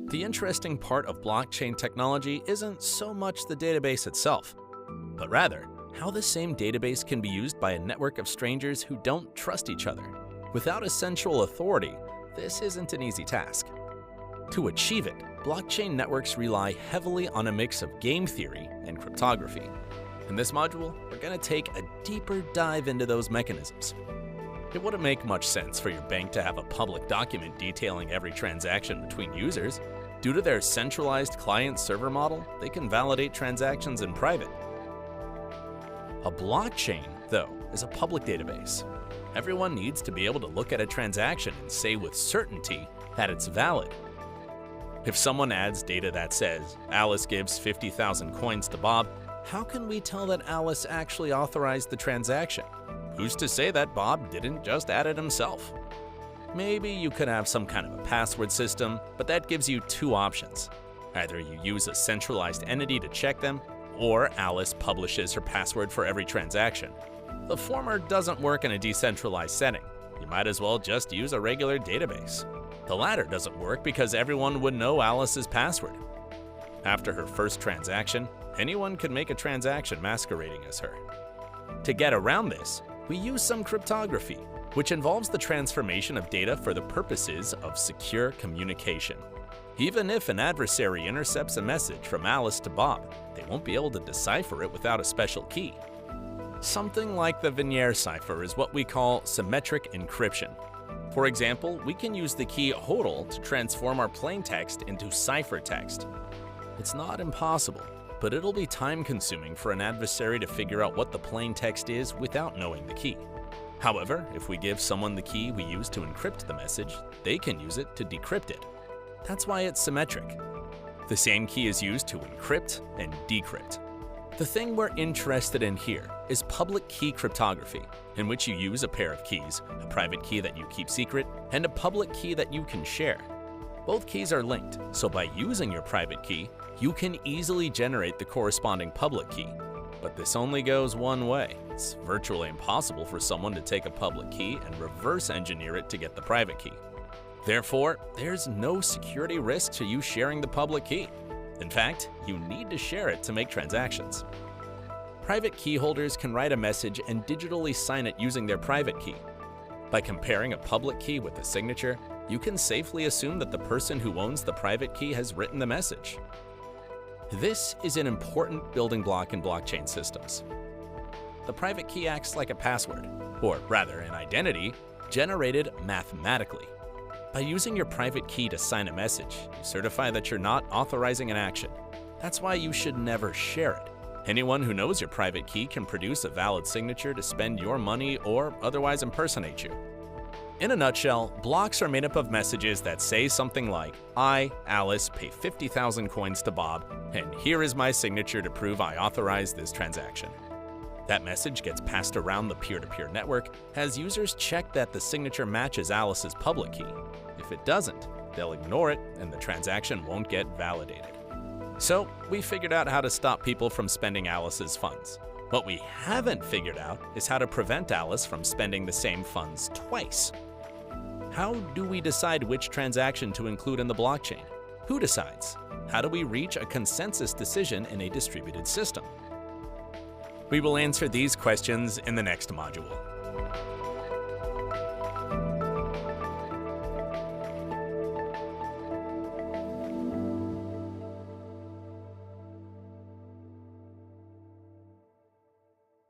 The interesting part of blockchain technology isn't so much the database itself, but rather how the same database can be used by a network of strangers who don't trust each other. Without a central authority, this isn't an easy task. To achieve it, blockchain networks rely heavily on a mix of game theory and cryptography. In this module, we're going to take a deeper dive into those mechanisms. It wouldn't make much sense for your bank to have a public document detailing every transaction between users. Due to their centralized client-server model, they can validate transactions in private. A blockchain, though, is a public database. Everyone needs to be able to look at a transaction and say with certainty that it's valid. If someone adds data that says, Alice gives 50,000 coins to Bob, how can we tell that Alice actually authorized the transaction? Who's to say that Bob didn't just add it himself? Maybe you could have some kind of a password system, but that gives you two options. Either you use a centralized entity to check them, or Alice publishes her password for every transaction. The former doesn't work in a decentralized setting. You might as well just use a regular database. The latter doesn't work because everyone would know Alice's password. After her first transaction, anyone could make a transaction masquerading as her. To get around this, we use some cryptography, which involves the transformation of data for the purposes of secure communication. Even if an adversary intercepts a message from Alice to Bob, they won't be able to decipher it without a special key. Something like the Vignere cipher is what we call symmetric encryption. For example, we can use the key HODL to transform our plain text into ciphertext. It's not impossible, but it'll be time-consuming for an adversary to figure out what the plain text is without knowing the key. However, if we give someone the key we use to encrypt the message, they can use it to decrypt it. That's why it's symmetric. The same key is used to encrypt and decrypt. The thing we're interested in here is public key cryptography, in which you use a pair of keys, a private key that you keep secret, and a public key that you can share. Both keys are linked, so by using your private key, you can easily generate the corresponding public key. But this only goes one way. It's virtually impossible for someone to take a public key and reverse engineer it to get the private key. Therefore, there's no security risk to you sharing the public key. In fact, you need to share it to make transactions. Private key holders can write a message and digitally sign it using their private key. By comparing a public key with a signature, you can safely assume that the person who owns the private key has written the message. This is an important building block in blockchain systems. The private key acts like a password, or rather an identity, generated mathematically. By using your private key to sign a message, you certify that you're not authorizing an action. That's why you should never share it. Anyone who knows your private key can produce a valid signature to spend your money or otherwise impersonate you. In a nutshell, blocks are made up of messages that say something like, I, Alice, pay 50,000 coins to Bob, and here is my signature to prove I authorize this transaction. That message gets passed around the peer-to-peer network as users check that the signature matches Alice's public key. If it doesn't, they'll ignore it and the transaction won't get validated. So, we figured out how to stop people from spending Alice's funds. What we haven't figured out is how to prevent Alice from spending the same funds twice. How do we decide which transaction to include in the blockchain? Who decides? How do we reach a consensus decision in a distributed system? We will answer these questions in the next module.